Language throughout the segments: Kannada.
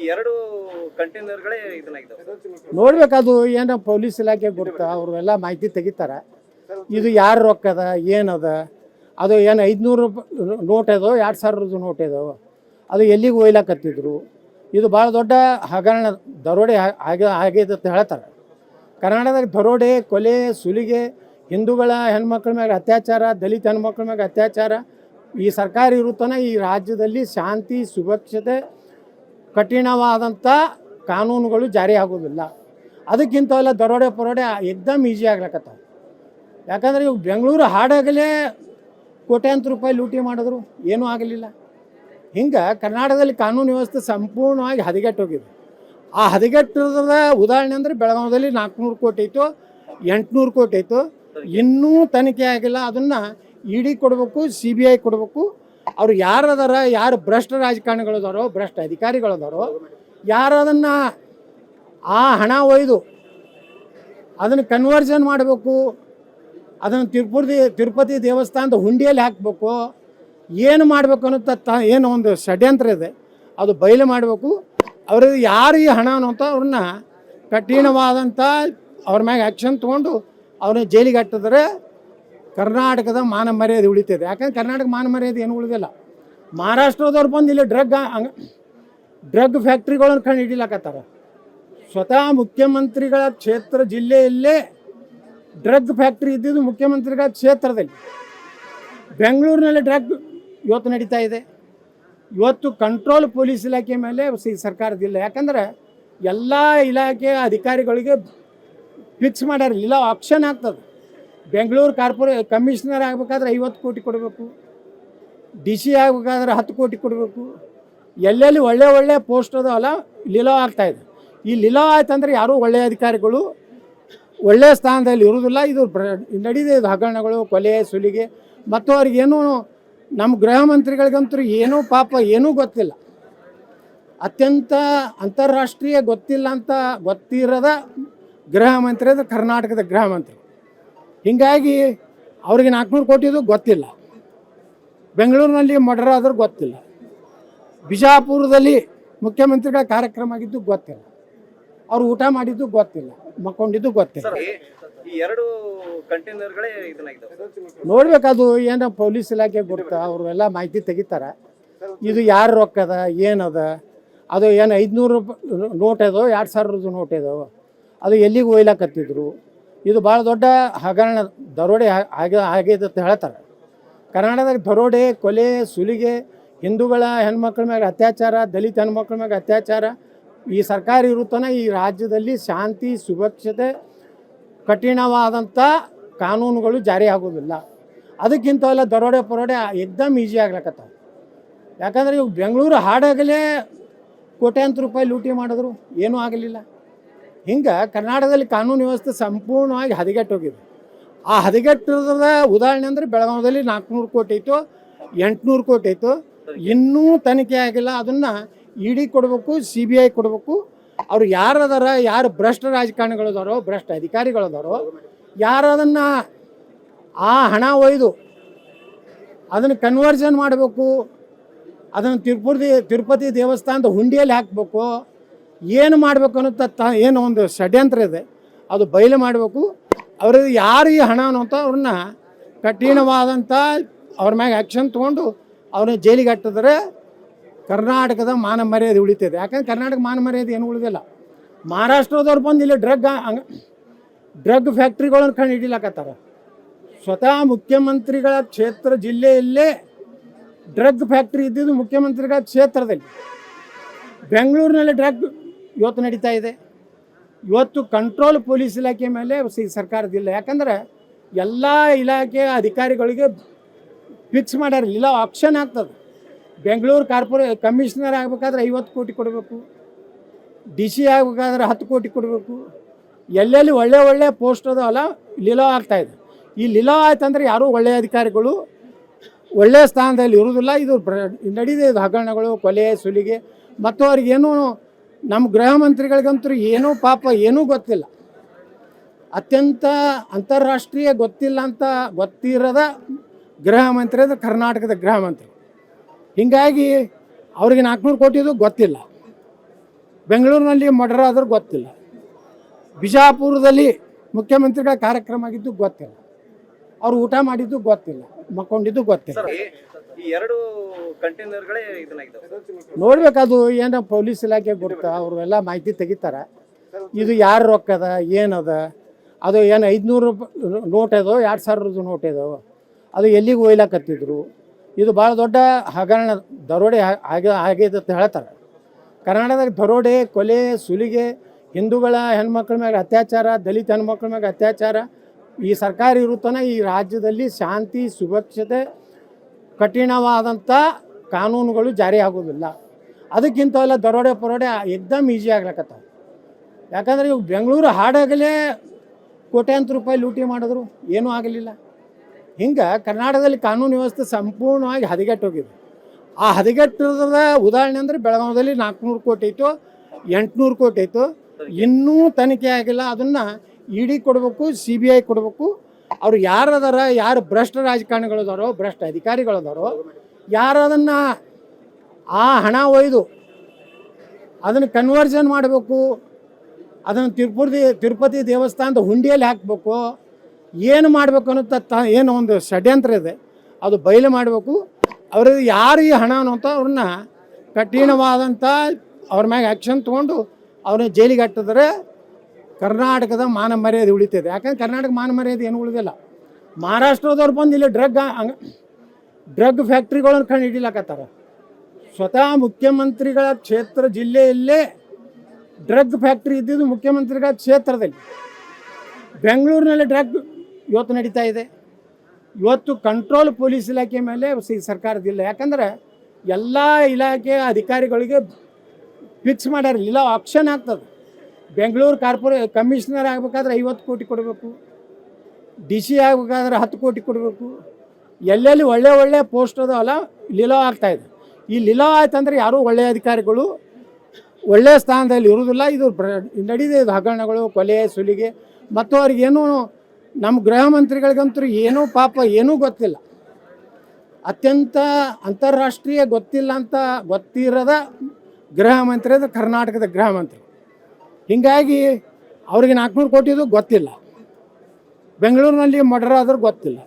ಈ ಎರಡು ಕಂಟೈನರ್ಗಳೇ ಇದನ್ನಾಗಿದ್ದಾವೆ. ನೋಡ್ಬೇಕದು ಏನೋ ಪೊಲೀಸ್ ಇಲಾಖೆ ಗೊತ್ತಾ, ಅವರು ಎಲ್ಲ ಮಾಹಿತಿ ತೆಗಿತಾರೆ. ಇದು ಯಾರು ರೊಕ್ಕದ ಏನದ, ಅದು ಏನು 500 ನೋಟ್ ಅದೋ 2000 ನೋಟ್ ಅದೋ, ಅದು ಎಲ್ಲಿಗೆ ಒಯ್ಲಾಕತ್ತಿದ್ರು. ಇದು ಭಾಳ ದೊಡ್ಡ ಹಗರಣ ದರೋಡೆ ಆಗಿದೆ ಅಂತ ಹೇಳ್ತಾರೆ. ಕರ್ನಾಟಕದಾಗ ದರೋಡೆ, ಕೊಲೆ, ಸುಲಿಗೆ, ಹಿಂದೂಗಳ ಹೆಣ್ಮಕ್ಳ ಮೇಲೆ ಅತ್ಯಾಚಾರ, ದಲಿತ ಹೆಣ್ಮಕ್ಳ ಮೇಲೆ ಅತ್ಯಾಚಾರ, ಈ ಸರ್ಕಾರ ಇರುತ್ತಾನೆ ಈ ರಾಜ್ಯದಲ್ಲಿ ಶಾಂತಿ ಸುರಕ್ಷತೆ ಕಠಿಣವಾದಂಥ ಕಾನೂನುಗಳು ಜಾರಿ ಆಗೋದಿಲ್ಲ. ಅದಕ್ಕಿಂತ ಎಲ್ಲ ದರೋಡೆ ಪರೋಡೆ ಎಕ್ದಮ್ ಈಸಿ ಆಗ್ಲಕತ್ತಾವ. ಯಾಕಂದರೆ ಇವು ಬೆಂಗಳೂರು ಹಾಡಾಗಲೇ ಕೋಟ್ಯಾಂತರ ರೂಪಾಯಿ ಲೂಟಿ ಮಾಡಿದ್ರು, ಏನೂ ಆಗಲಿಲ್ಲ. ಹಿಂಗೆ ಕರ್ನಾಟಕದಲ್ಲಿ ಕಾನೂನು ವ್ಯವಸ್ಥೆ ಸಂಪೂರ್ಣವಾಗಿ ಹದಗೆಟ್ಟೋಗಿದೆ. ಆ ಹದಗೆಟ್ಟದ ಉದಾಹರಣೆ ಅಂದರೆ ಬೆಳಗಾವಿಯಲ್ಲಿ 400 ಕೋಟಿ ಐತು, 800 ಕೋಟಿ ಐತು, ಇನ್ನೂ ತನಿಖೆ ಆಗಿಲ್ಲ. ಅದನ್ನು ಇಡಿ ಕೊಡಬೇಕು, CBI ಕೊಡಬೇಕು. ಅವ್ರು ಯಾರದಾರ, ಯಾರು ಭ್ರಷ್ಟ ರಾಜಕಾರಣಿಗಳದಾರೋ, ಭ್ರಷ್ಟ ಅಧಿಕಾರಿಗಳದಾರೋ, ಯಾರು ಅದನ್ನು ಆ ಹಣ ಒಯ್ದು ಅದನ್ನು ಕನ್ವರ್ಷನ್ ಮಾಡಬೇಕು, ಅದನ್ನು ತಿರುಪತಿ ದೇವಸ್ಥಾನದ ಹುಂಡಿಯಲ್ಲಿ ಹಾಕಬೇಕು, ಏನು ಮಾಡಬೇಕು ಅನ್ನೋ ಏನು ಒಂದು ಷಡ್ಯಂತ್ರ ಇದೆ, ಅದು ಬಯಲು ಮಾಡಬೇಕು. ಅವ್ರಿಗೆ ಯಾರು ಈ ಹಣ ಅನ್ನೋಂಥ ಅವ್ರನ್ನ ಕಠಿಣವಾದಂಥ ಅವ್ರ ಮ್ಯಾಗ ಆ್ಯಕ್ಷನ್ ತೊಗೊಂಡು ಅವ್ರನ್ನ ಜೈಲಿಗೆ ಹಾಕಿದ್ರೆ ಕರ್ನಾಟಕದ ಮಾನ ಮರ್ಯಾದೆ ಉಳಿತದೆ. ಯಾಕಂದ್ರೆ ಕರ್ನಾಟಕ ಮಾನ ಮರ್ಯಾದೆ ಏನು ಉಳಿದಿಲ್ಲ. ಮಹಾರಾಷ್ಟ್ರದವ್ರು ಬಂದು ಇಲ್ಲಿ ಡ್ರಗ್ ಫ್ಯಾಕ್ಟ್ರಿಗಳನ್ನು ಕಂಡು ಹಿಡಿಲಾಕತ್ತಾರ. ಸ್ವತಃ ಮುಖ್ಯಮಂತ್ರಿಗಳ ಕ್ಷೇತ್ರ ಜಿಲ್ಲೆಯಲ್ಲೇ ಡ್ರಗ್ ಫ್ಯಾಕ್ಟ್ರಿ ಇದ್ದಿದ್ದು ಮುಖ್ಯಮಂತ್ರಿಗಳ ಕ್ಷೇತ್ರದಲ್ಲಿ. ಬೆಂಗಳೂರಿನಲ್ಲಿ ಡ್ರಗ್ ಇವತ್ತು ನಡೀತಾ ಇದೆ. ಇವತ್ತು ಕಂಟ್ರೋಲ್ ಪೊಲೀಸ್ ಇಲಾಖೆ ಮೇಲೆ ಸರ್ಕಾರದಿಲ್ಲ. ಯಾಕಂದರೆ ಎಲ್ಲ ಇಲಾಖೆಯ ಅಧಿಕಾರಿಗಳಿಗೆ ಫಿಕ್ಸ್ ಮಾಡ್ಯಾರ, ಇಲ್ಲ ಆಕ್ಷನ್ ಆಗ್ತದೆ. ಬೆಂಗಳೂರು ಕಮಿಷನರ್ ಆಗಬೇಕಾದ್ರೆ 50 ಕೋಟಿ ಕೊಡಬೇಕು, DC ಆಗಬೇಕಾದ್ರೆ 10 ಕೋಟಿ ಕೊಡಬೇಕು. ಎಲ್ಲೆಲ್ಲಿ ಒಳ್ಳೆ ಪೋಸ್ಟ್ ಅದಾವಲ್ಲ ಲಿಲಾವ್ ಆಗ್ತಾಯಿದೆ. ಈ ಲಿಲಾವ್ ಆಯ್ತಂದ್ರೆ ಯಾರೂ ಒಳ್ಳೆಯ ಅಧಿಕಾರಿಗಳು ಒಳ್ಳೆಯ ಸ್ಥಾನದಲ್ಲಿ ಇರುವುದಿಲ್ಲ. ಇದು ನಡೀದೆ, ಇದು ಹಗರಣಗಳು, ಕೊಲೆ, ಸುಲಿಗೆ. ಮತ್ತು ಅವ್ರಿಗೇನು ನಮ್ಮ ಗೃಹ ಮಂತ್ರಿಗಳಿಗಂತೂ ಏನೂ ಪಾಪ ಏನೂ ಗೊತ್ತಿಲ್ಲ. ಅತ್ಯಂತ ಅಂತಾರಾಷ್ಟ್ರೀಯ ಗೊತ್ತಿರದ ಗೃಹ ಮಂತ್ರಿ ಅಂದರೆ ಕರ್ನಾಟಕದ ಗೃಹ ಮಂತ್ರಿ. ಹೀಗಾಗಿ ಅವ್ರಿಗೆ 400 ಕೋಟಿದು ಗೊತ್ತಿಲ್ಲ, ಬೆಂಗಳೂರಿನಲ್ಲಿ ಮರ್ಡರ್ ಆದರೂ ಗೊತ್ತಿಲ್ಲ, ಬಿಜಾಪುರದಲ್ಲಿ ಮುಖ್ಯಮಂತ್ರಿಗಳ ಕಾರ್ಯಕ್ರಮ ಆಗಿದ್ದು ಗೊತ್ತಿಲ್ಲ, ಅವ್ರು ಊಟ ಮಾಡಿದ್ದು ಗೊತ್ತಿಲ್ಲ, ಮಕ್ಕೊಂಡಿದ್ದು ಗೊತ್ತಿಲ್ಲ. ಈ ಎರಡು ಕಂಟೈನರ್ಗಳೇ ಇದನ್ನಾಗಿದ್ದಾವೆ. ನೋಡ್ಬೇಕದು ಏನೋ ಪೊಲೀಸ್ ಇಲಾಖೆ ಗೊತ್ತಾ, ಅವರು ಎಲ್ಲ ಮಾಹಿತಿ ತೆಗಿತಾರೆ. ಇದು ಯಾರು ರೊಕ್ಕದ ಏನದ, ಅದು ಏನು 500 ನೋಟ್ ಅದೋ 2000 ನೋಟ್ ಅದೋ, ಅದು ಎಲ್ಲಿಗೆ ಒಯ್ಲಾಕತ್ತಿದ್ರು. ಇದು ಭಾಳ ದೊಡ್ಡ ಹಗರಣ ದರೋಡೆ ಆಗಿದೆ ಅಂತ ಹೇಳ್ತಾರೆ. ಕರ್ನಾಟಕದಾಗ ದರೋಡೆ, ಕೊಲೆ, ಸುಲಿಗೆ, ಹಿಂದೂಗಳ ಹೆಣ್ಮಕ್ಳ ಮೇಲೆ ಅತ್ಯಾಚಾರ, ದಲಿತ ಹೆಣ್ಮಕ್ಳ ಮೇಲೆ ಅತ್ಯಾಚಾರ, ಈ ಸರ್ಕಾರ ಇರುತ್ತಾನೆ ಈ ರಾಜ್ಯದಲ್ಲಿ ಶಾಂತಿ ಸುರಕ್ಷತೆ ಕಠಿಣವಾದಂಥ ಕಾನೂನುಗಳು ಜಾರಿ ಆಗೋದಿಲ್ಲ. ಅದಕ್ಕಿಂತ ಎಲ್ಲ ದರೋಡೆ ಪರೋಡೆ ಎಕ್ದಮ್ ಈಸಿ ಆಗ್ಲಕತ್ತಾವ. ಯಾಕಂದರೆ ಇವು ಬೆಂಗಳೂರು ಹಾಡಾಗಲೇ ಕೋಟ್ಯಾಂತರ ರೂಪಾಯಿ ಲೂಟಿ ಮಾಡಿದ್ರು, ಏನೂ ಆಗಲಿಲ್ಲ. ಹಿಂಗೆ ಕರ್ನಾಟಕದಲ್ಲಿ ಕಾನೂನು ವ್ಯವಸ್ಥೆ ಸಂಪೂರ್ಣವಾಗಿ ಹದಗೆಟ್ಟೋಗಿದೆ. ಆ ಹದಗೆಟ್ಟದ ಉದಾಹರಣೆ ಅಂದರೆ ಬೆಳಗಾವಿಯಲ್ಲಿ 400 ಕೋಟಿ ಐತು, 800 ಕೋಟಿ ಐತು, ಇನ್ನೂ ತನಿಖೆ ಆಗಿಲ್ಲ. ಅದನ್ನು ಇಡಿ ಕೊಡಬೇಕು, CBI ಕೊಡಬೇಕು. ಅವ್ರು ಯಾರದಾರ, ಯಾರು ಭ್ರಷ್ಟ ರಾಜಕಾರಣಿಗಳದಾರೋ, ಭ್ರಷ್ಟ ಅಧಿಕಾರಿಗಳದಾರೋ, ಯಾರು ಅದನ್ನು ಆ ಹಣ ಒಯ್ದು ಅದನ್ನು ಕನ್ವರ್ಷನ್ ಮಾಡಬೇಕು, ಅದನ್ನು ತಿರುಪತಿ ದೇವಸ್ಥಾನದ ಹುಂಡಿಯಲ್ಲಿ ಹಾಕಬೇಕು, ಏನು ಮಾಡಬೇಕು ಅನ್ನೋ ಏನು ಒಂದು ಷಡ್ಯಂತ್ರ ಇದೆ, ಅದು ಬಯಲು ಮಾಡಬೇಕು. ಅವ್ರಿಗೆ ಯಾರು ಈ ಹಣ ಅನ್ನೋಂಥ ಅವ್ರನ್ನ ಕಠಿಣವಾದಂಥ ಅವ್ರ ಮ್ಯಾಗ ಆ್ಯಕ್ಷನ್ ತೊಗೊಂಡು ಅವ್ರನ್ನ ಜೈಲಿಗೆ ಹಾಕಿದ್ರೆ ಕರ್ನಾಟಕದ ಮಾನ ಮರ್ಯಾದೆ ಉಳಿತದೆ. ಯಾಕಂದ್ರೆ ಕರ್ನಾಟಕ ಮಾನ ಮರ್ಯಾದೆ ಏನು ಉಳಿದಿಲ್ಲ. ಮಹಾರಾಷ್ಟ್ರದವ್ರು ಬಂದು ಇಲ್ಲಿ ಡ್ರಗ್ ಫ್ಯಾಕ್ಟ್ರಿಗಳನ್ನು ಕಂಡು ಹಿಡಿಲಾಕತ್ತಾರ. ಸ್ವತಃ ಮುಖ್ಯಮಂತ್ರಿಗಳ ಕ್ಷೇತ್ರ ಜಿಲ್ಲೆಯಲ್ಲೇ ಡ್ರಗ್ ಫ್ಯಾಕ್ಟ್ರಿ ಇದ್ದಿದ್ದು ಮುಖ್ಯಮಂತ್ರಿಗಳ ಕ್ಷೇತ್ರದಲ್ಲಿ. ಬೆಂಗಳೂರಿನಲ್ಲಿ ಡ್ರಗ್ ಇವತ್ತು ನಡೀತಾ ಇದೆ. ಇವತ್ತು ಕಂಟ್ರೋಲ್ ಪೊಲೀಸ್ ಇಲಾಖೆ ಮೇಲೆ ಸರ್ಕಾರದಿಲ್ಲ. ಯಾಕಂದರೆ ಎಲ್ಲ ಇಲಾಖೆಯ ಅಧಿಕಾರಿಗಳಿಗೆ ಫಿಕ್ಸ್ ಮಾಡ್ಯಾರ, ಇಲ್ಲ ಆಕ್ಷನ್ ಆಗ್ತದೆ. ಬೆಂಗಳೂರು ಕಮಿಷನರ್ ಆಗಬೇಕಾದ್ರೆ 50 ಕೋಟಿ ಕೊಡಬೇಕು, DC ಆಗಬೇಕಾದ್ರೆ 10 ಕೋಟಿ ಕೊಡಬೇಕು. ಎಲ್ಲೆಲ್ಲಿ ಒಳ್ಳೆ ಪೋಸ್ಟ್ ಅದಾವಲ್ಲ ಲಿಲಾವ್ ಆಗ್ತಾಯಿದೆ. ಈ ಲಿಲಾವ್ ಆಯ್ತಂದ್ರೆ ಯಾರೂ ಒಳ್ಳೆಯ ಅಧಿಕಾರಿಗಳು ಒಳ್ಳೆಯ ಸ್ಥಾನದಲ್ಲಿ ಇರುವುದಿಲ್ಲ. ಇದು ನಡೀದೆ, ಇದು ಹಗರಣಗಳು, ಕೊಲೆ, ಸುಲಿಗೆ. ಮತ್ತು ಅವ್ರಿಗೇನು ನಮ್ಮ ಗೃಹ ಮಂತ್ರಿಗಳಿಗಂತೂ ಏನೂ ಪಾಪ ಏನೂ ಗೊತ್ತಿಲ್ಲ. ಅತ್ಯಂತ ಅಂತಾರಾಷ್ಟ್ರೀಯ ಗೊತ್ತಿರದ ಗೃಹ ಮಂತ್ರಿ ಅಂದರೆ ಕರ್ನಾಟಕದ ಗೃಹ ಮಂತ್ರಿ. ಹೀಗಾಗಿ ಅವ್ರಿಗೆ 400 ಕೋಟಿದು ಗೊತ್ತಿಲ್ಲ, ಬೆಂಗಳೂರಿನಲ್ಲಿ ಮರ್ಡರ್ ಆದರೂ ಗೊತ್ತಿಲ್ಲ, ಬಿಜಾಪುರದಲ್ಲಿ ಮುಖ್ಯಮಂತ್ರಿಗಳ ಕಾರ್ಯಕ್ರಮ ಆಗಿದ್ದು ಗೊತ್ತಿಲ್ಲ, ಅವ್ರು ಊಟ ಮಾಡಿದ್ದು ಗೊತ್ತಿಲ್ಲ, ಮಕ್ಕೊಂಡಿದ್ದು ಗೊತ್ತಿಲ್ಲ. ಸರ್ ಈ ಎರಡು ಕಂಟೈನರ್ಗಳೇ ಇದನ್ನಾಗಿದ್ದಾವೆ. ನೋಡ್ಬೇಕದು ಏನೋ ಪೊಲೀಸ್ ಇಲಾಖೆ ಗೊತ್ತಾ, ಅವರು ಎಲ್ಲ ಮಾಹಿತಿ ತೆಗಿತಾರೆ. ಇದು ಯಾರು ರೊಕ್ಕದ ಏನದ, ಅದು ಏನು 500 ನೋಟ್ ಅದೋ 2000 ನೋಟ್ ಅದೋ, ಅದು ಎಲ್ಲಿಗೆ ಒಯ್ಲಾಕತ್ತಿದ್ರು. ಇದು ಭಾಳ ದೊಡ್ಡ ಹಗರಣ ದರೋಡೆ ಆಗಿದೆ ಅಂತ ಹೇಳ್ತಾರೆ. ಕರ್ನಾಟಕದಾಗ ದರೋಡೆ, ಕೊಲೆ, ಸುಲಿಗೆ, ಹಿಂದೂಗಳ ಹೆಣ್ಮಕ್ಳ ಮೇಲೆ ಅತ್ಯಾಚಾರ, ದಲಿತ ಹೆಣ್ಮಕ್ಳ ಮೇಲೆ ಅತ್ಯಾಚಾರ, ಈ ಸರ್ಕಾರ ಇರುತ್ತಾನೆ ಈ ರಾಜ್ಯದಲ್ಲಿ ಶಾಂತಿ ಸುರಕ್ಷತೆ ಕಠಿಣವಾದಂಥ ಕಾನೂನುಗಳು ಜಾರಿ ಆಗೋದಿಲ್ಲ. ಅದಕ್ಕಿಂತ ಎಲ್ಲ ದರೋಡೆ ಪರೋಡೆ ಎಕ್ದಮ್ ಈಸಿ ಆಗ್ಲಕತ್ತಾವ. ಯಾಕಂದರೆ ಇವಾಗ ಬೆಂಗಳೂರು ಹಾಡಾಗಲೇ ಕೋಟ್ಯಾಂತರ ರೂಪಾಯಿ ಲೂಟಿ ಮಾಡಿದ್ರು, ಏನೂ ಆಗಲಿಲ್ಲ. ಹಿಂಗೆ ಕರ್ನಾಟಕದಲ್ಲಿ ಕಾನೂನು ವ್ಯವಸ್ಥೆ ಸಂಪೂರ್ಣವಾಗಿ ಹದಗೆಟ್ಟೋಗಿದೆ. ಆ ಹದಗೆಟ್ಟದ ಉದಾಹರಣೆ ಅಂದರೆ ಬೆಳಗಾವಿಯಲ್ಲಿ 400 ಕೋಟಿ ಇತ್ತು, 800 ಕೋಟಿ ಇತ್ತು, ಇನ್ನೂ ತನಿಖೆ ಆಗಿಲ್ಲ. ಅದನ್ನು ಇ ಡಿ ಕೊಡಬೇಕು, CBI ಕೊಡಬೇಕು. ಅವ್ರು ಯಾರದಾರ, ಯಾರು ಭ್ರಷ್ಟ ರಾಜಕಾರಣಿಗಳದಾರೋ, ಭ್ರಷ್ಟ ಅಧಿಕಾರಿಗಳದಾರೋ, ಯಾರು ಅದನ್ನು ಆ ಹಣ ಒಯ್ದು ಅದನ್ನು ಕನ್ವರ್ಷನ್ ಮಾಡಬೇಕು, ಅದನ್ನು ತಿರುಪತಿ ದೇವಸ್ಥಾನದ ಹುಂಡಿಯಲ್ಲಿ ಹಾಕಬೇಕು, ಏನು ಮಾಡಬೇಕು ಅನ್ನೋ ಏನು ಒಂದು ಷಡ್ಯಂತ್ರ ಇದೆ, ಅದು ಬಯಲು ಮಾಡಬೇಕು. ಅವ್ರಿಗೆ ಯಾರು ಈ ಹಣ ಅನ್ನೋಂಥ ಅವ್ರನ್ನ ಕಠಿಣವಾದಂಥ ಅವ್ರ ಮ್ಯಾಗೆ ಆ್ಯಕ್ಷನ್ ತೊಗೊಂಡು ಅವ್ರನ್ನ ಜೈಲಿಗೆ ಹಾಕಿದ್ರೆ ಕರ್ನಾಟಕದ ಮಾನ ಮರ್ಯಾದೆ ಉಳಿತದೆ. ಯಾಕಂದ್ರೆ ಕರ್ನಾಟಕ ಮಾನ ಮರ್ಯಾದೆ ಏನು ಉಳಿದಿಲ್ಲ. ಮಹಾರಾಷ್ಟ್ರದವ್ರು ಬಂದು ಇಲ್ಲಿ ಡ್ರಗ್ ಫ್ಯಾಕ್ಟ್ರಿಗಳನ್ನು ಕಂಡು ಹಿಡಿಲಾಕತ್ತಾರೆ. ಸ್ವತಃ ಮುಖ್ಯಮಂತ್ರಿಗಳ ಕ್ಷೇತ್ರ ಜಿಲ್ಲೆಯಲ್ಲೇ ಡ್ರಗ್ ಫ್ಯಾಕ್ಟ್ರಿ ಇದ್ದಿದ್ದು ಮುಖ್ಯಮಂತ್ರಿಗಳ ಕ್ಷೇತ್ರದಲ್ಲಿ. ಬೆಂಗಳೂರಿನಲ್ಲಿ ಡ್ರಗ್ ಇವತ್ತು ನಡೀತಾ ಇದೆ. ಇವತ್ತು ಕಂಟ್ರೋಲ್ ಪೊಲೀಸ್ ಇಲಾಖೆ ಮೇಲೆ ಸರ್ಕಾರದಿಲ್ಲ. ಯಾಕಂದ್ರೆ ಎಲ್ಲ ಇಲಾಖೆ ಅಧಿಕಾರಿಗಳಿಗೆ ಫಿಕ್ಸ್ ಮಾಡ್ಯಾರ, ಇಲ್ಲ ಆಕ್ಷನ್ ಆಗ್ತದೆ. ಬೆಂಗಳೂರು ಕಮಿಷನರ್ ಆಗಬೇಕಾದ್ರೆ 50 ಕೋಟಿ ಕೊಡಬೇಕು, DC ಆಗಬೇಕಾದ್ರೆ 10 ಕೋಟಿ ಕೊಡಬೇಕು. ಎಲ್ಲೆಲ್ಲಿ ಒಳ್ಳೆ ಪೋಸ್ಟ್ ಅದಲ್ಲ ಲಿಲಾವ್ ಆಗ್ತಾಯಿದೆ. ಈ ಲಿಲಾವ್ ಆಯ್ತಂದ್ರೆ ಯಾರೂ ಒಳ್ಳೆಯ ಅಧಿಕಾರಿಗಳು ಒಳ್ಳೆಯ ಸ್ಥಾನದಲ್ಲಿ ಇರುವುದಿಲ್ಲ. ಇದು ನಡೀದೆ, ಇದು ಹಗರಣಗಳು, ಕೊಲೆ, ಸುಲಿಗೆ. ಮತ್ತು ಅವ್ರಿಗೇನು ನಮ್ಮ ಗೃಹ ಮಂತ್ರಿಗಳಿಗಂತೂ ಏನೂ ಪಾಪ ಏನೂ ಗೊತ್ತಿಲ್ಲ. ಅತ್ಯಂತ ಅಂತಾರಾಷ್ಟ್ರೀಯ ಗೊತ್ತಿರದ ಗೃಹ ಮಂತ್ರಿ ಅಂದರೆ ಕರ್ನಾಟಕದ ಗೃಹ ಮಂತ್ರಿ. ಹೀಗಾಗಿ ಅವ್ರಿಗೆ 400 ಕೋಟಿದು ಗೊತ್ತಿಲ್ಲ, ಬೆಂಗಳೂರಿನಲ್ಲಿ ಮರ್ಡರ್ ಆದರೂ ಗೊತ್ತಿಲ್ಲ,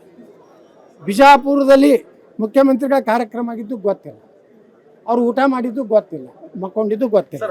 ಬಿಜಾಪುರದಲ್ಲಿ ಮುಖ್ಯಮಂತ್ರಿಗಳ ಕಾರ್ಯಕ್ರಮ ಆಗಿದ್ದು ಗೊತ್ತಿಲ್ಲ, ಅವ್ರು ಊಟ ಮಾಡಿದ್ದು ಗೊತ್ತಿಲ್ಲ, ಮಕ್ಕೊಂಡಿದ್ದು ಗೊತ್ತಿಲ್ಲ.